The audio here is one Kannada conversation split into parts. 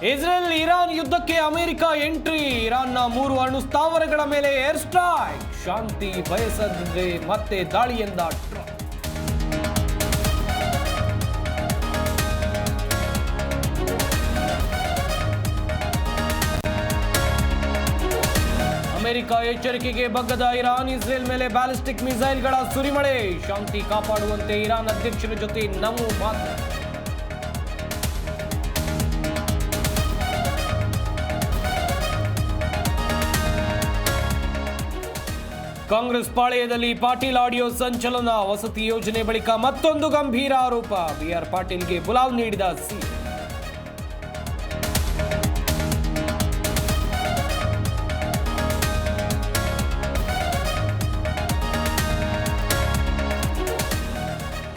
ಇಸ್ರೇಲ್ ಇರಾನ್ ಯುದ್ಧಕ್ಕೆ ಅಮೆರಿಕ ಎಂಟ್ರಿ. ಇರಾನ್ನ 3 ಅಣು ಸ್ಥಾವರಗಳ ಮೇಲೆ ಏರ್ ಸ್ಟ್ರೈಕ್. ಶಾಂತಿ ಬಯಸದಿದ್ರೆ ಮತ್ತೆ ದಾಳಿ ಎಂದ ಟ್ರಂಪ್. ಅಮೆರಿಕ ಎಚ್ಚರಿಕೆಗೆ ಬಗ್ಗದ ಇರಾನ್. ಇಸ್ರೇಲ್ ಮೇಲೆ ಬ್ಯಾಲಿಸ್ಟಿಕ್ ಮಿಸೈಲ್ಗಳ ಸುರಿಮಳೆ. ಶಾಂತಿ ಕಾಪಾಡುವಂತೆ ಇರಾನ್ ಅಧ್ಯಕ್ಷರ ಜೊತೆ ನಾವು ಮಾತು. ಕಾಂಗ್ರೆಸ್ ಪಾಳೆಯದಲ್ಲಿ ಪಾಟೀಲ್ ಆಡಿಯೋ ಸಂಚಲನ. ವಸತಿ ಯೋಜನೆ ಬಳಿಕ ಮತ್ತೊಂದು ಗಂಭೀರ ಆರೋಪ. ಬಿಆರ್ ಪಾಟೀಲ್ಗೆ ಬುಲಾವ್ ನೀಡಿದ ಸಿಎಂ.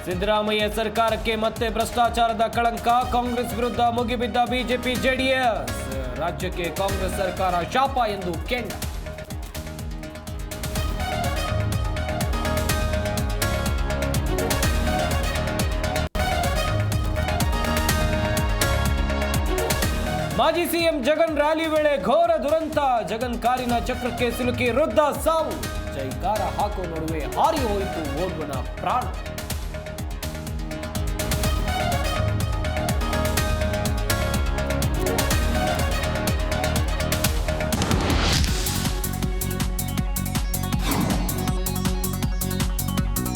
ಸಿದ್ದರಾಮಯ್ಯ ಸರ್ಕಾರಕ್ಕೆ ಮತ್ತೆ ಭ್ರಷ್ಟಾಚಾರದ ಕಳಂಕ. ಕಾಂಗ್ರೆಸ್ ವಿರುದ್ಧ ಮುಗಿಬಿದ್ದ ಬಿಜೆಪಿ ಜೆಡಿಎಸ್. ರಾಜ್ಯಕ್ಕೆ ಕಾಂಗ್ರೆಸ್ ಸರ್ಕಾರ ಶಾಪ ಎಂದು ಕೆಂಡ. ಮಾಜಿ ಸಿಎಂ ಜಗನ್ ರ್ಯಾಲಿ ವೇಳೆ ಘೋರ ದುರಂತ. ಜಗನ್ ಕಾರಿನ ಚಕ್ರಕ್ಕೆ ಸಿಲುಕಿ ವೃದ್ಧ ಸಾವು. ಜೈಕಾರ ಹಾಕೋ ನಡುವೆ ಹಾರಿ ಹೋಯಿತು ಓರ್ವನ ಪ್ರಾಣ.